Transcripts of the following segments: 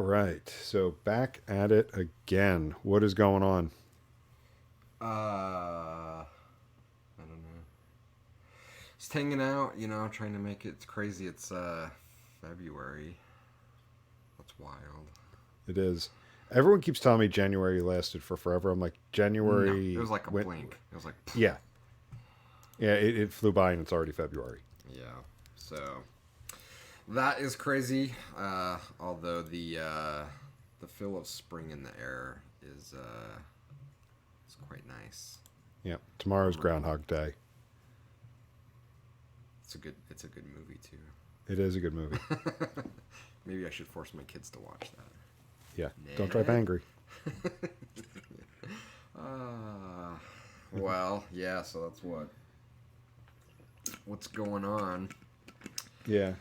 right. So back at it again. What is going on? I don't know. Just hanging out, trying to make it. It's crazy. It's February. That's wild. It is. Everyone keeps telling me January lasted for forever. I'm like, No, it January was like a went. blink. It was like, Yeah. Yeah, it flew by and it's already February. yeah. So that is crazy. Although the feel of spring in the air is quite nice. Yeah. Tomorrow's I'm looking. Groundhog Day. It's a good movie too. It is a good movie. Maybe I should force my kids to watch that. Yeah. Don't drive angry. uh, well, yeah. So that's what's going on. Yeah.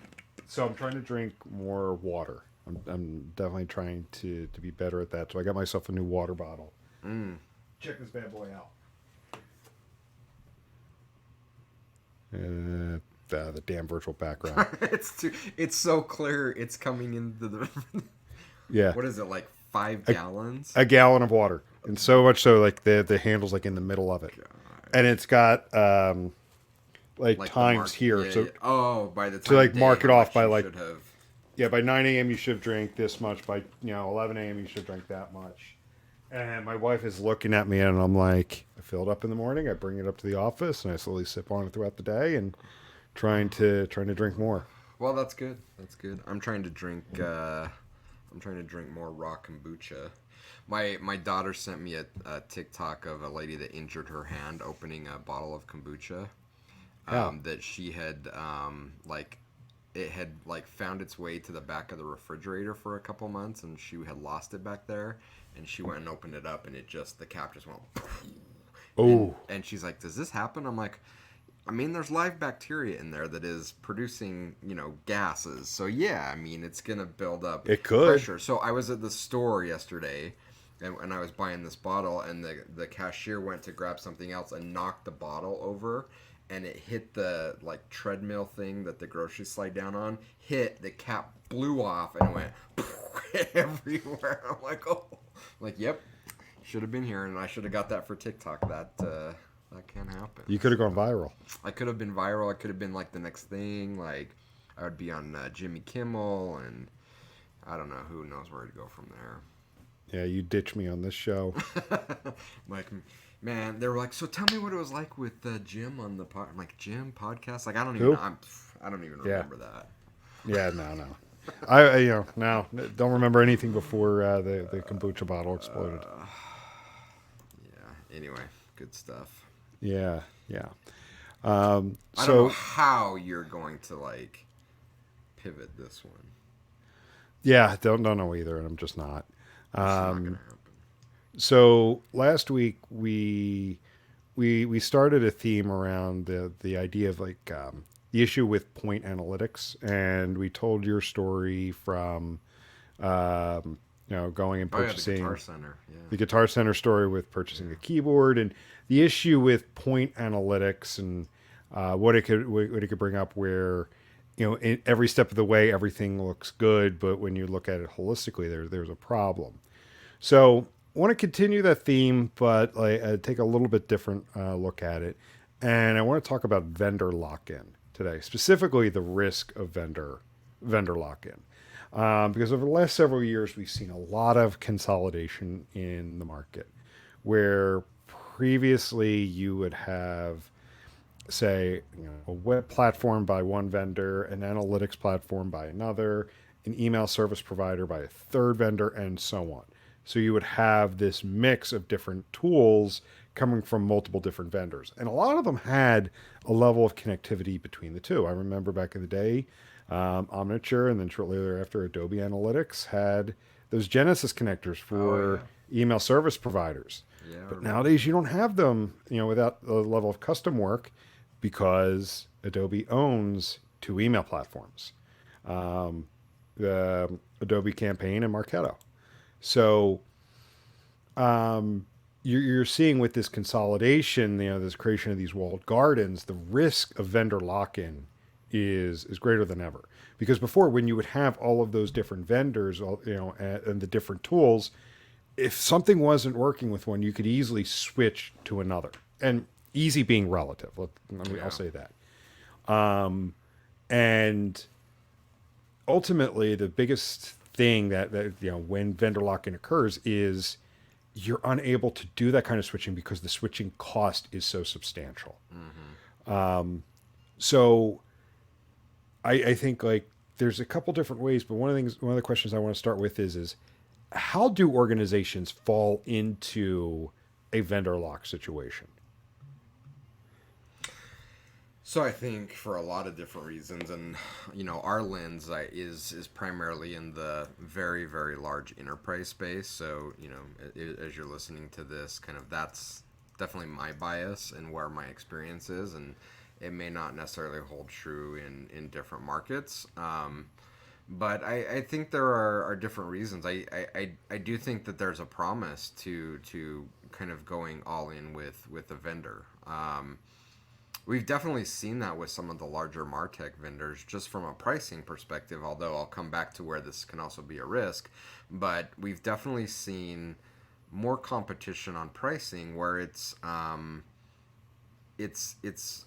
So I'm trying to drink more water. I'm definitely trying to be better at that. So I got myself a new water bottle. Mm. Check this bad boy out. The damn virtual background. It's so clear. It's coming into the. Yeah. What is it, like 5 gallons? A gallon of water, and so much so like the handle's like in the middle of it, God. and it's got like Like times here. Yeah, So yeah. Oh, by the time to like of day, mark it how off much by you like should have. yeah, by 9 a.m. you should drink this much. By 11 a.m. you should drink that much. And my wife is looking at me, and I'm like, I fill it up in the morning. I bring it up to the office, and I slowly sip on it throughout the day, and trying to drink more. Well, that's good. That's good. I'm trying to drink. I'm trying to drink more raw kombucha. My daughter sent me a TikTok of a lady that injured her hand opening a bottle of kombucha. Yeah. That she had like it had like found its way to the back of the refrigerator for a couple months, and she had lost it back there. And she went and opened it up, and the cap just went. Oh. And she's like, "Does this happen?" I'm like, I mean, there's live bacteria in there that is producing, gases. So yeah, I mean, it's gonna build up It could. pressure. So I was at the store yesterday, and I was buying this bottle, and the cashier went to grab something else and knocked the bottle over, and it hit the like treadmill thing that the groceries slide down on. Hit the cap, blew off, and it went everywhere. I'm like, oh, like yep, should have been here, and I should have got that for TikTok. That can happen. You could have gone viral. I could have been viral. I could have been like the next thing. Like I would be on Jimmy Kimmel, and I don't know, who knows where to go from there. Yeah, you ditch me on this show. Like, man, they were like, so tell me what it was like with Jim on the pod. I'm like, Jim podcast? Like I don't even. Who? I don't even Yeah. remember that. Yeah, no. I no, don't remember anything before the kombucha bottle exploded. Yeah. Anyway, good stuff. Yeah. I don't know how you're going to like pivot this one. Yeah, don't know either, and I'm just not. It's not gonna happen. So last week we started a theme around the idea of like the issue with point analytics, and we told your story from going and Oh yeah, purchasing the Guitar Center. Yeah. the Guitar Center story with purchasing a keyboard, and the issue with point analytics and what it could bring up where in every step of the way everything looks good, but when you look at it holistically there's a problem. So I want to continue that theme, but take a little bit different look at it, and I want to talk about vendor lock-in today, specifically the risk of vendor lock-in. Because over the last several years, we've seen a lot of consolidation in the market, where previously you would have, say, a web platform by one vendor, an analytics platform by another, an email service provider by a third vendor, and so on. So you would have this mix of different tools coming from multiple different vendors. And a lot of them had a level of connectivity between the two. I remember back in the day, Omniture, and then shortly thereafter, Adobe Analytics had those Genesis connectors for email service providers. Yeah, But nowadays, you don't have them, without the level of custom work, because Adobe owns two email platforms, the Adobe Campaign and Marketo. So you're seeing with this consolidation, this creation of these walled gardens, the risk of vendor lock-in is greater than ever. Because before, when you would have all of those different vendors, and the different tools, if something wasn't working with one, you could easily switch to another. And easy being relative. I'll Yeah. say that. And ultimately, the biggest thing that when vendor lock-in occurs is you're unable to do that kind of switching because the switching cost is so substantial. Mm-hmm. So I think like there's a couple different ways, but one of the questions I want to start with is how do organizations fall into a vendor lock situation? So I think for a lot of different reasons, and our lens is primarily in the very very large enterprise space. So as you're listening to this, kind of that's definitely my bias and where my experience is, and it may not necessarily hold true in different markets. But I think there are different reasons. I do think that there's a promise to kind of going all in with a vendor. We've definitely seen that with some of the larger MarTech vendors, just from a pricing perspective, although I'll come back to where this can also be a risk. But we've definitely seen more competition on pricing where it's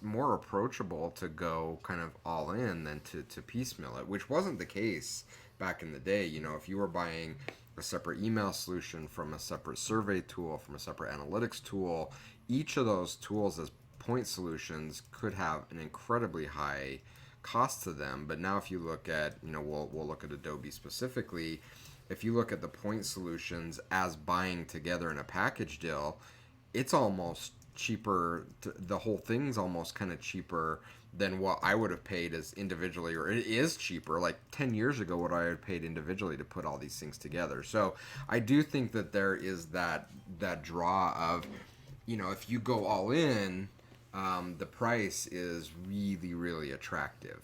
more approachable to go kind of all in than to piecemeal it, which wasn't the case back in the day. If you were buying a separate email solution from a separate survey tool, from a separate analytics tool, each of those tools as point solutions could have an incredibly high cost to them. But now if you look at, we'll look at Adobe specifically. If you look at the point solutions as buying together in a package deal, it's almost cheaper. The whole thing's almost kind of cheaper than what I would have paid as individually, or it is cheaper. Like 10 years ago, what I had paid individually to put all these things together. So I do think that there is that draw of, if you go all in, the price is really, really attractive.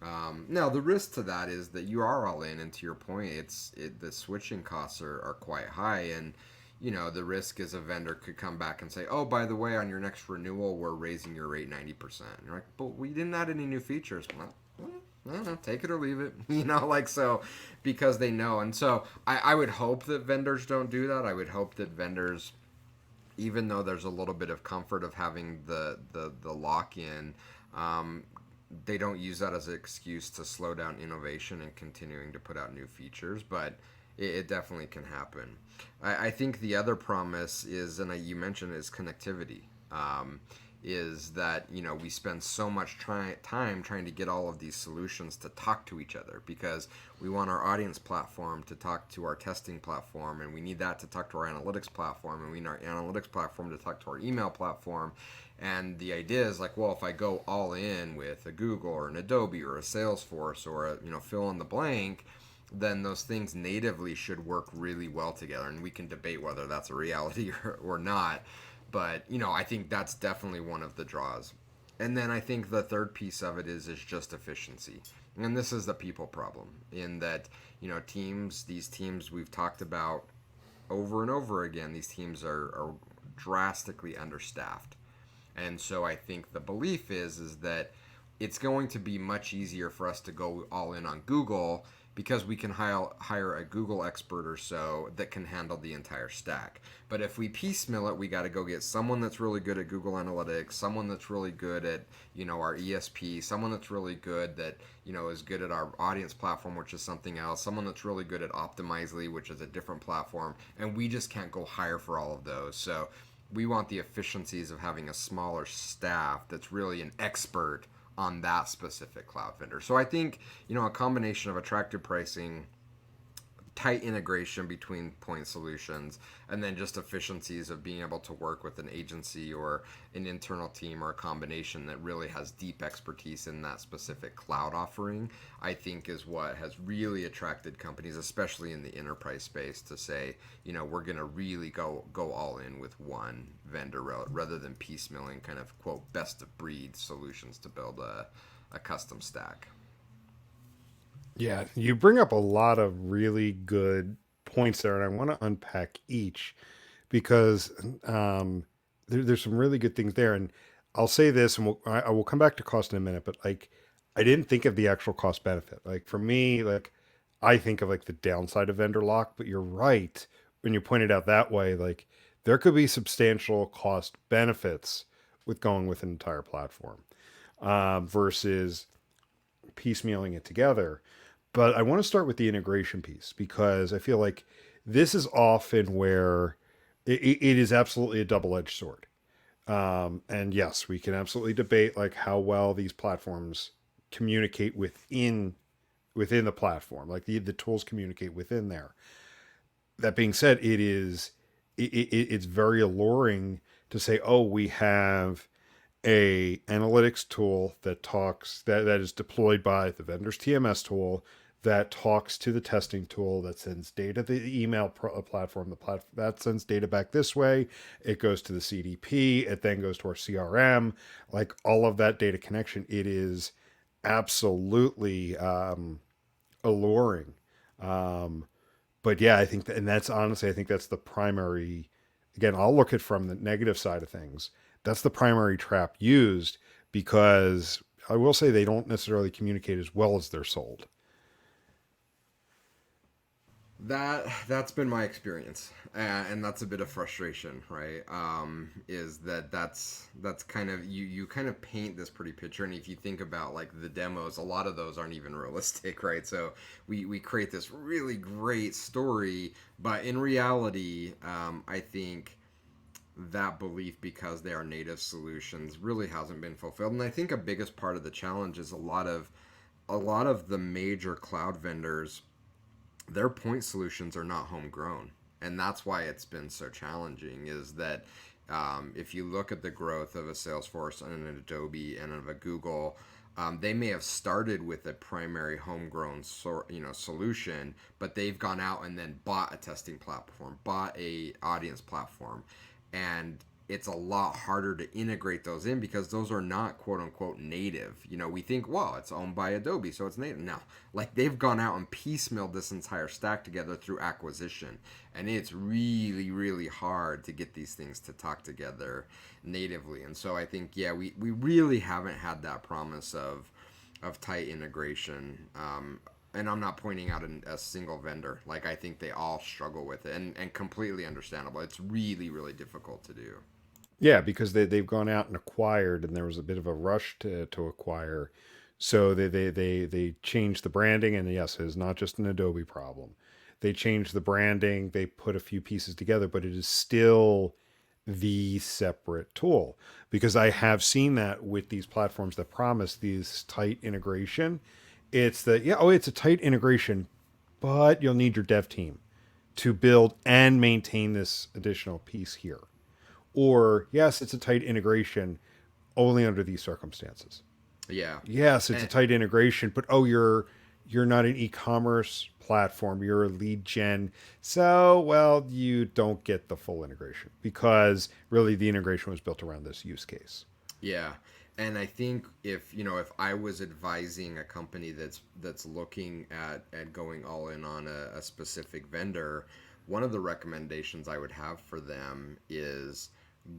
Now the risk to that is that you are all in, and to your point, the switching costs are quite high, and the risk is a vendor could come back and say, oh, by the way, on your next renewal, we're raising your rate 90%. And you're like, but we didn't add any new features. Well, I don't know, take it or leave it, so because they know. And so I would hope that vendors don't do that. I would hope that vendors, even though there's a little bit of comfort of having the lock-in, they don't use that as an excuse to slow down innovation and continuing to put out new features. But it definitely can happen. I think the other promise is, and you mentioned, is connectivity. Is that we spend so much time trying to get all of these solutions to talk to each other, because we want our audience platform to talk to our testing platform, and we need that to talk to our analytics platform, and we need our analytics platform to talk to our email platform. And the idea is like, well, if I go all in with a Google or an Adobe or a Salesforce or a fill in the blank, then those things natively should work really well together. And we can debate whether that's a reality or not. But, I think that's definitely one of the draws. And then I think the third piece of it is just efficiency. And this is the people problem, in that, these teams we've talked about over and over again, these teams are drastically understaffed. And so I think the belief is that it's going to be much easier for us to go all in on Google, because we can hire a Google expert or so that can handle the entire stack. But if we piecemeal it, we got to go get someone that's really good at Google Analytics, someone that's really good at our ESP, someone that's really good that is good at our audience platform, which is something else, someone that's really good at Optimizely, which is a different platform, and we just can't go hire for all of those. So we want the efficiencies of having a smaller staff that's really an expert on that specific cloud vendor. So I think, a combination of attractive pricing, tight integration between point solutions, and then just efficiencies of being able to work with an agency or an internal team, or a combination that really has deep expertise in that specific cloud offering, I think is what has really attracted companies, especially in the enterprise space, to say, we're going to really go all in with one vendor rather than piecemealing kind of, quote, best of breed solutions to build a custom stack. Yeah, you bring up a lot of really good points there, and I want to unpack each because there's some really good things there. And I'll say this, and I will come back to cost in a minute, but like I didn't think of the actual cost benefit. Like for me, like I think of like the downside of vendor lock, but you're right when you point it out that way. Like there could be substantial cost benefits with going with an entire platform versus piecemealing it together. But I want to start with the integration piece because I feel like this is often where it is absolutely a double-edged sword. And yes, we can absolutely debate like how well these platforms communicate within the platform, like the tools communicate within there. That being said, it's very alluring to say, oh, we have a analytics tool that talks that is deployed by the vendor's TMS tool that talks to the testing tool that sends data to the email platform. That sends data back this way. It goes to the CDP. It then goes to our CRM. Like all of that data connection, it is absolutely alluring. But yeah, I think that, and that's honestly, I think that's the primary. Again, I'll look at from the negative side of things. That's the primary trap used because I will say they don't necessarily communicate as well as they're sold. That's been my experience, and that's a bit of frustration, right? Is that that's kind of you kind of paint this pretty picture, and if you think about like the demos, a lot of those aren't even realistic, right? So we create this really great story, but in reality, I think that belief, because they are native solutions, really hasn't been fulfilled, and I think a biggest part of the challenge is a lot of the major cloud vendors, their point solutions are not homegrown, and that's why it's been so challenging. Is that if you look at the growth of a Salesforce and an Adobe and of a Google, they may have started with a primary homegrown solution, but they've gone out and then bought a testing platform, bought a audience platform, and it's a lot harder to integrate those in because those are not quote unquote native. We think, well, it's owned by Adobe, so it's native. No, like they've gone out and piecemealed this entire stack together through acquisition. And it's really, really hard to get these things to talk together natively. And so I think, yeah, we really haven't had that promise of tight integration. And I'm not pointing out a single vendor. Like I think they all struggle with it, and completely understandable. It's really, really difficult to do. Yeah, because they've gone out and acquired, and there was a bit of a rush to acquire. So they changed the branding, and yes, it is not just an Adobe problem. They changed the branding, they put a few pieces together, but it is still the separate tool. Because I have seen that with these platforms that promise these tight integration. It's that, yeah, oh, it's a tight integration, but you'll need your dev team to build and maintain this additional piece here. Or yes, it's a tight integration only under these circumstances. Yeah. Yes, it's a And tight integration, but oh, you're not an e-commerce platform, you're a lead gen. So, well, you don't get the full integration because really the integration was built around this use case. Yeah, and I think if I was advising a company that's looking at going all in on a specific vendor, one of the recommendations I would have for them is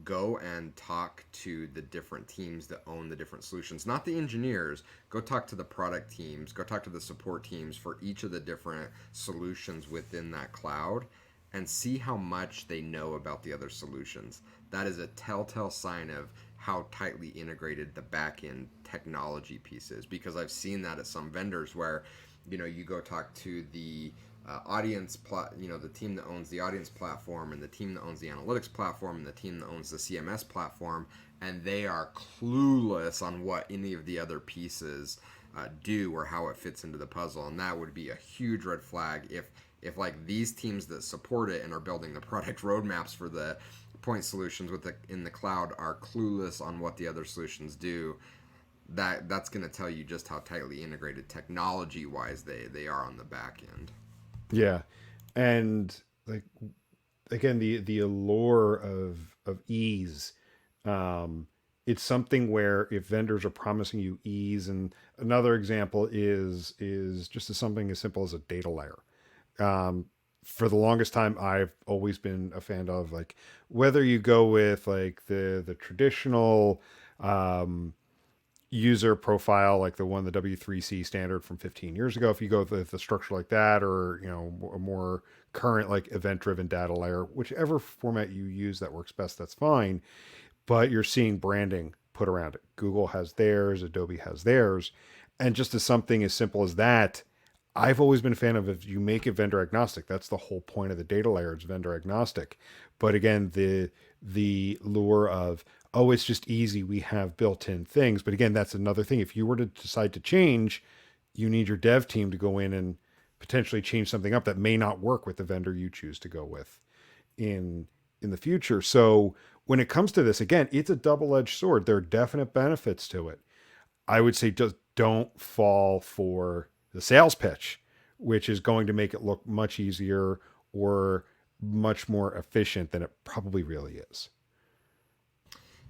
go and talk to the different teams that own the different solutions, not the engineers. Go talk to the product teams, go talk to the support teams for each of the different solutions within that cloud, and see how much they know about the other solutions. That is a telltale sign of how tightly integrated the back end technology piece is, because I've seen that at some vendors where you go talk to the the team that owns the audience platform, and the team that owns the analytics platform, and the team that owns the CMS platform, and they are clueless on what any of the other pieces do or how it fits into the puzzle. And that would be a huge red flag if like these teams that support it and are building the product roadmaps for the point solutions in the cloud are clueless on what the other solutions do. That's going to tell you just how tightly integrated technology wise they are on the back end. Yeah. And like again, the allure of ease, it's something where if vendors are promising you ease, and another example is just something as simple as a data layer. um, for the longest time, I've always been a fan of like whether you go with like the traditional user profile like the one, the W3C standard from 15 years ago, if you go with a structure like that, or a more current like event driven data layer, whichever format you use that works best, that's fine. But you're seeing branding put around it. Google has theirs, Adobe has theirs, and just as something as simple as that, I've always been a fan of, if you make it vendor agnostic, that's the whole point of the data layer. It's vendor agnostic. But again, the lure of, oh, it's just easy, we have built-in things. But again, that's another thing. If you were to decide to change, you need your dev team to go in and potentially change something up that may not work with the vendor you choose to go with in in the future. So when it comes to this, again, it's a double-edged sword. There are definite benefits to it. I would say just don't fall for the sales pitch, which is going to make it look much easier or much more efficient than it probably really is.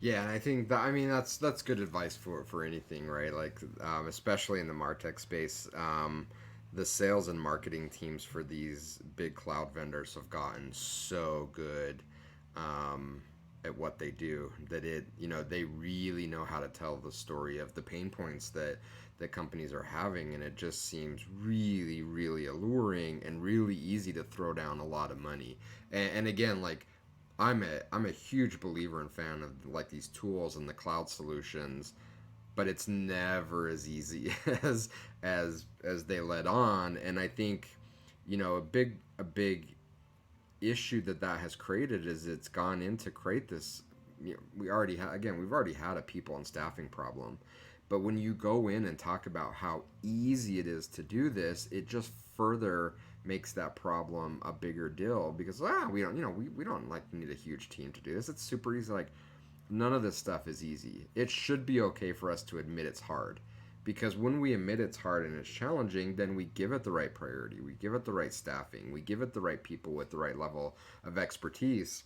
Yeah, and I think that, I mean, that's good advice for anything, right? Like, especially in the Martech space, the sales and marketing teams for these big cloud vendors have gotten so good um, at what they do, that they really know how to tell the story of the pain points that companies are having, and it just seems really, really alluring and really easy to throw down a lot of money. And again, like, I'm a huge believer and fan of like these tools and the cloud solutions, but it's never as easy as they let on. And I think, a big issue that has created is it's gone in to create this. We've already had a people and staffing problem, but when you go in and talk about how easy it is to do this, it just further makes that problem a bigger deal, because we don't, we don't like need a huge team to do this. It's super easy. Like, none of this stuff is easy. It should be okay for us to admit it's hard, because when we admit it's hard and it's challenging, then we give it the right priority, we give it the right staffing, we give it the right people with the right level of expertise.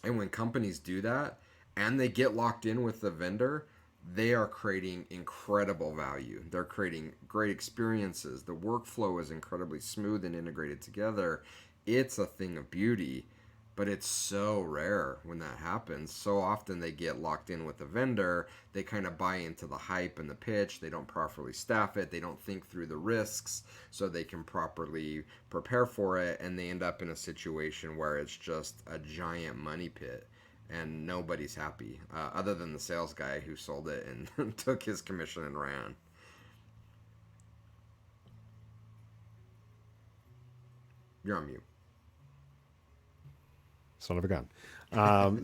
And when companies do that and they get locked in with the vendor, they are creating incredible value. They're creating great experiences. The workflow is incredibly smooth and integrated together. It's a thing of beauty, but it's so rare when that happens. So often they get locked in with the vendor. They kind of buy into the hype and the pitch. They don't properly staff it. They don't think through the risks so they can properly prepare for it. And they end up in a situation where it's just a giant money pit and nobody's happy, other than the sales guy who sold it and took his commission and ran. You're on mute. Son of a gun.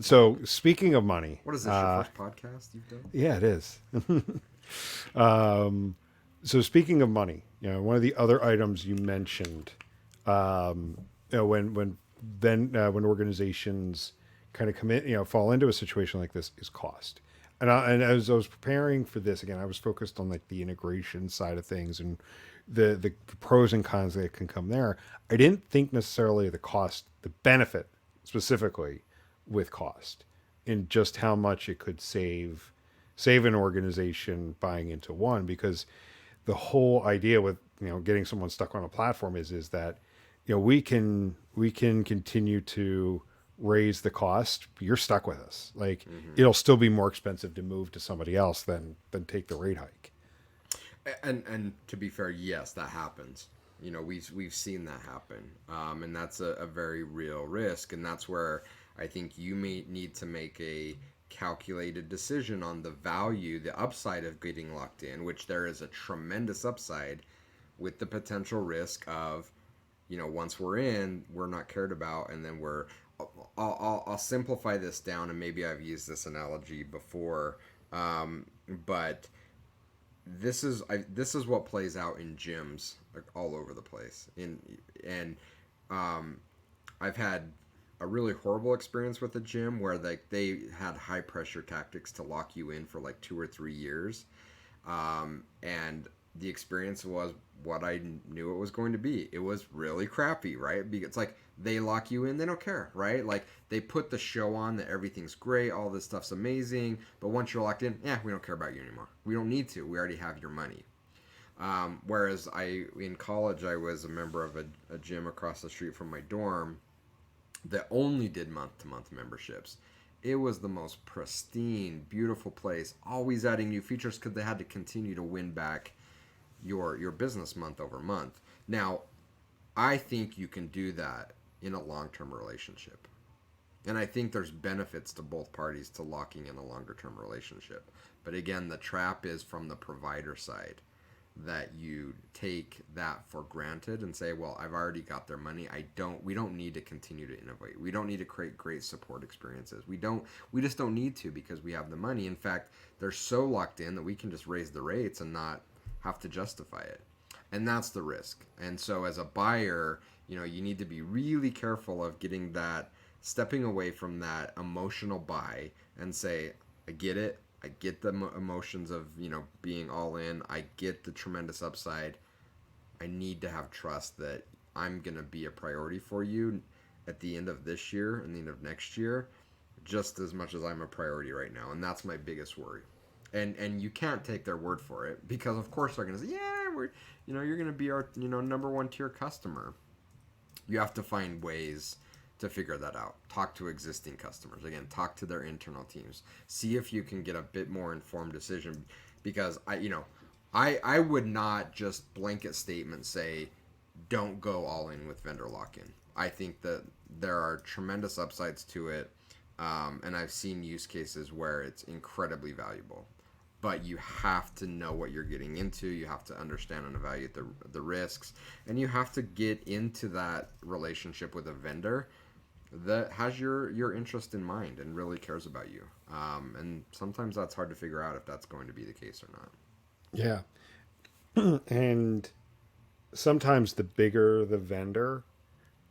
So speaking of money, What is this, your first podcast you've done? yeah, it is. So speaking of money, one of the other items you mentioned, when organizations kind of commit, fall into a situation like this, is cost. And as I was preparing for this, again, I was focused on like the integration side of things and the pros and cons that can come there. I didn't think necessarily the cost, the benefit specifically with cost, and just how much it could save an organization buying into one. Because the whole idea with getting someone stuck on a platform is that we can continue to raise the cost. You're stuck with us. Like, it'll still be more expensive to move to somebody else than take the rate hike. And to be fair, yes, that happens. We've seen that happen, and that's a very real risk. And that's where I think you may need to make a calculated decision on the value, the upside of getting locked in, which there is a tremendous upside, with the potential risk of, once we're in, we're not cared about, and then I'll simplify this down, and maybe I've used this analogy before, but this is what plays out in gyms, like, all over the place. I've had a really horrible experience with a gym where they had high pressure tactics to lock you in for like 2 or 3 years, and the experience was what I knew it was going to be. It was really crappy, right? Because it's like, they lock you in, they don't care, right? Like, they put the show on that everything's great, all this stuff's amazing, but once you're locked in, we don't care about you anymore. We don't need to. We already have your money. Whereas in college, I was a member of a gym across the street from my dorm that only did month-to-month memberships. It was the most pristine, beautiful place, always adding new features because they had to continue to win back your business month over month. Now, I think you can do that in a long-term relationship. And I think there's benefits to both parties to locking in a longer-term relationship. But again, the trap is from the provider side that you take that for granted and say, well, I've already got their money. We don't need to continue to innovate. We don't need to create great support experiences. We just don't need to because we have the money. In fact, they're so locked in that we can just raise the rates and not have to justify it. And that's the risk. And so as a buyer, you need to be really careful of getting that, stepping away from that emotional buy and say, I get it. I get the emotions of, being all in. I get the tremendous upside. I need to have trust that I'm going to be a priority for you at the end of this year and the end of next year, just as much as I'm a priority right now. And that's my biggest worry. And you can't take their word for it because of course they're going to say, yeah, you're going to be our, number one tier customer. You have to find ways to figure that out. Talk to existing customers. Again, talk to their internal teams. See if you can get a bit more informed decision because I would not just blanket statement say don't go all in with vendor lock-in. I think that there are tremendous upsides to it, and I've seen use cases where it's incredibly valuable. But you have to know what you're getting into. You have to understand and evaluate the risks, and you have to get into that relationship with a vendor that has your interest in mind and really cares about you. And sometimes that's hard to figure out if that's going to be the case or not. Yeah. And sometimes the bigger the vendor,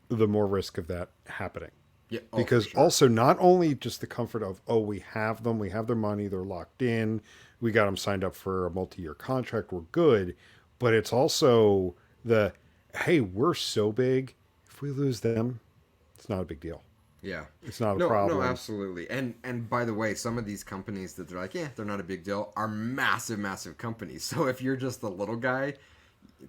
the more risk of that happening. Yeah, Because sure. also not only just the comfort of, oh, we have them, we have their money, they're locked in, we got them signed up for a multi-year contract, we're good, but it's also the, hey, we're so big, if we lose them, it's not a big deal. Yeah. It's not a No, problem. absolutely. And by the way, some of these companies that they're like, yeah, they're not a big deal, are massive, massive companies. So if you're just the little guy,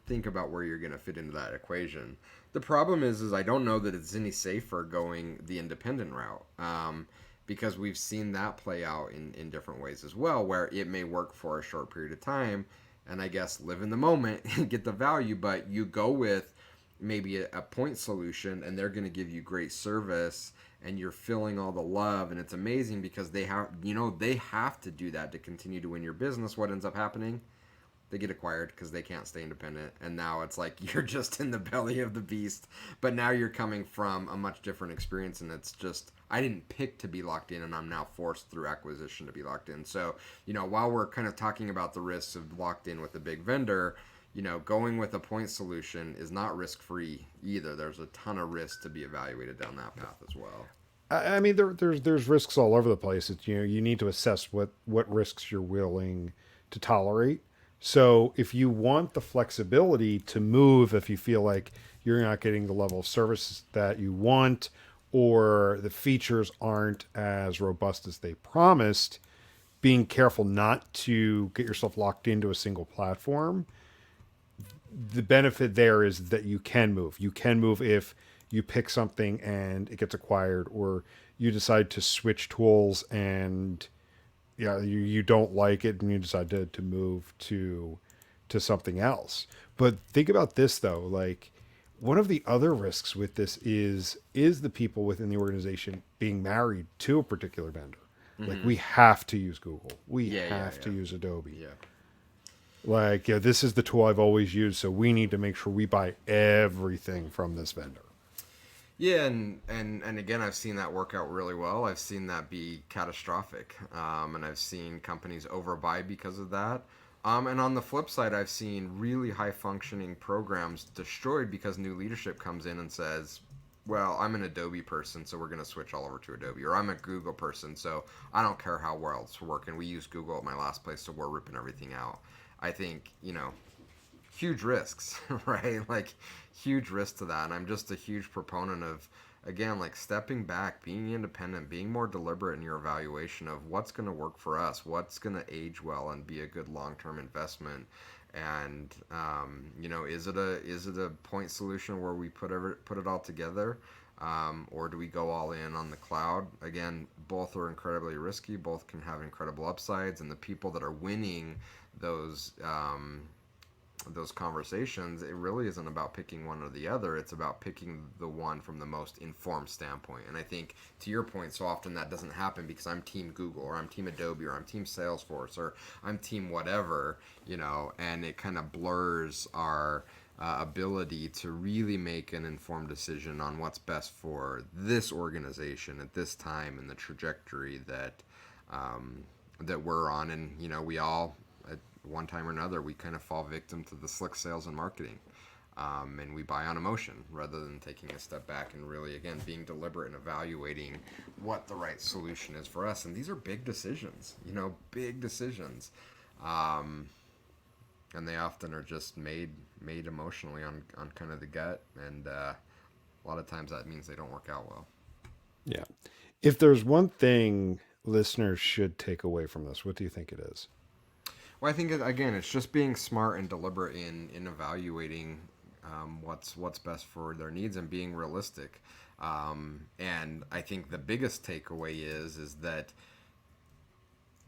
think about where you're going to fit into that equation. The problem is I don't know that it's any safer going the independent route, because we've seen that play out in different ways as well, where it may work for a short period of time, and I guess live in the moment and get the value, but you go with maybe a point solution and they're going to give you great service and you're feeling all the love and it's amazing because they have to do that to continue to win your business. What ends up happening? They get acquired because they can't stay independent, and now it's like you're just in the belly of the beast, but now you're coming from a much different experience, and it's just I didn't pick to be locked in and I'm now forced through acquisition to be locked in. So while we're kind of talking about the risks of locked in with a big vendor, going with a point solution is not risk free either. There's a ton of risk to be evaluated down that path as well. I mean, there's risks all over the place. It's, you need to assess what risks you're willing to tolerate. So if you want the flexibility to move, if you feel like you're not getting the level of service that you want, or the features aren't as robust as they promised, being careful not to get yourself locked into a single platform. The benefit there is that you can move. You can move if you pick something and it gets acquired, or you decide to switch tools and you don't like it and you decide to move to something else. But think about this though, like one of the other risks with this is the people within the organization being married to a particular vendor. Like we have to use Google. We have to use Adobe. Yeah. Like, this is the tool I've always used, so we need to make sure we buy everything from this vendor. Yeah, and again, I've seen that work out really well. I've seen that be catastrophic, and I've seen companies overbuy because of that. And on the flip side, I've seen really high functioning programs destroyed because new leadership comes in and says, well, I'm an Adobe person, so we're going to switch all over to Adobe. Or I'm a Google person, so I don't care how well it's working. We use Google at my last place, so we're ripping everything out. I think, huge risks, right? Like, huge risk to that. And I'm just a huge proponent of, again, like stepping back, being independent, being more deliberate in your evaluation of what's going to work for us, what's going to age well and be a good long-term investment. And is it a point solution where we put it all together? Or do we go all in on the cloud? Again, both are incredibly risky. Both can have incredible upsides, and the people that are winning those those conversations, it really isn't about picking one or the other. It's about picking the one from the most informed standpoint. And I think, to your point, so often that doesn't happen because I'm team Google, or I'm team Adobe, or I'm team Salesforce, or I'm team whatever, and it kind of blurs our ability to really make an informed decision on what's best for this organization at this time and the trajectory that we're on. And we all, at one time or another, we kind of fall victim to the slick sales and marketing, and we buy on emotion rather than taking a step back and really, again, being deliberate and evaluating what the right solution is for us. And these are big decisions, big decisions. And they often are just made emotionally on kind of the gut, and a lot of times that means they don't work out well. Yeah. If there's one thing listeners should take away from this, what do you think it is? Well, I think again, it's just being smart and deliberate in evaluating what's best for their needs and being realistic. And I think the biggest takeaway is that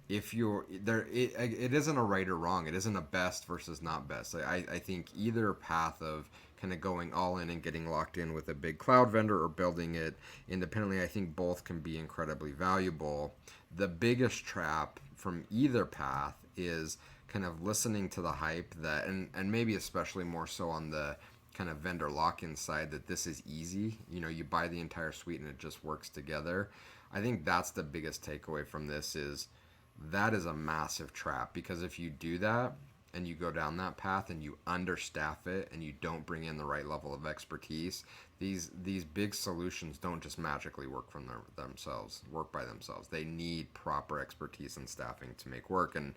if you're there, it isn't a right or wrong. It isn't a best versus not best. I think either path of kind of going all in and getting locked in with a big cloud vendor or building it independently, I think both can be incredibly valuable. The biggest trap from either path is kind of listening to the hype that, and maybe especially more so on the kind of vendor lock-in side, that this is easy. You buy the entire suite and it just works together. I think that's the biggest takeaway from this is that is a massive trap, because if you do that and you go down that path and you understaff it and you don't bring in the right level of expertise, these big solutions don't just magically work work by themselves. They need proper expertise and staffing to make work. And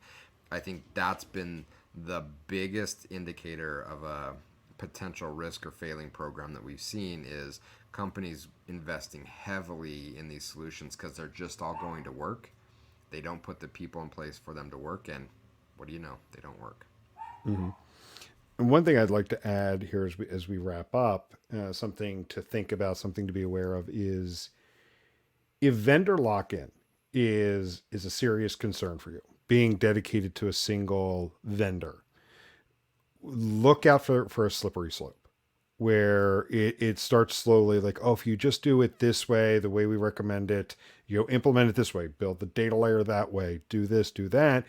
I think that's been the biggest indicator of a potential risk or failing program that we've seen, is companies investing heavily in these solutions because they're just all going to work. They don't put the people in place for them to work, and what do you know? They don't work. Mm-hmm. And one thing I'd like to add here as we wrap up, something to think about, something to be aware of, is if vendor lock-in is a serious concern for you, being dedicated to a single vendor, look out for a slippery slope where it starts slowly, like, oh, if you just do it this way, the way we recommend it, implement it this way, build the data layer that way, do this, do that.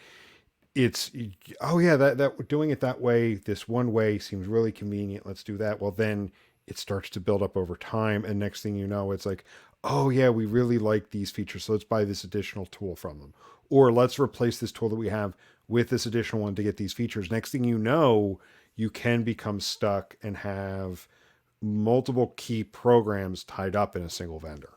It's, oh yeah, that doing it that way, this one way seems really convenient. Let's do that. Well, then it starts to build up over time. And next thing you know, it's like, oh yeah, we really like these features, so let's buy this additional tool from them. Or let's replace this tool that we have with this additional one to get these features. Next thing you know, you can become stuck and have multiple key programs tied up in a single vendor.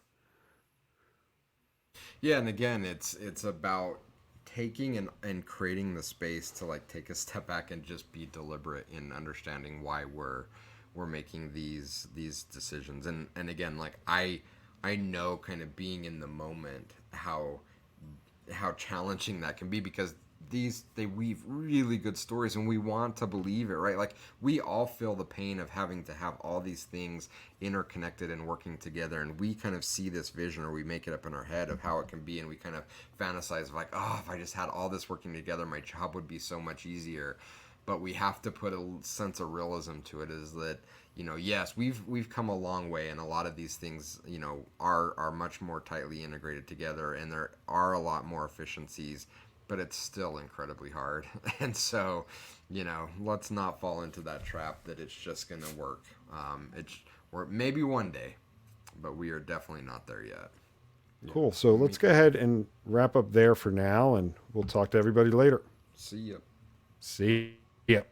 Yeah, and again, it's about taking and creating the space to like take a step back and just be deliberate in understanding why we're making these decisions. And again, like I know, kind of being in the moment, how challenging that can be, because they weave really good stories and we want to believe it, right? Like, we all feel the pain of having to have all these things interconnected and working together, and we kind of see this vision, or we make it up in our head of how it can be, and we kind of fantasize of like, oh, if I just had all this working together, my job would be so much easier. But we have to put a sense of realism to it, is that, yes, we've come a long way, and a lot of these things, are much more tightly integrated together, and there are a lot more efficiencies, but it's still incredibly hard. And so, let's not fall into that trap that it's just going to work. Or maybe one day, but we are definitely not there yet. Cool. So let's go ahead and wrap up there for now, and we'll talk to everybody later. See ya. See ya.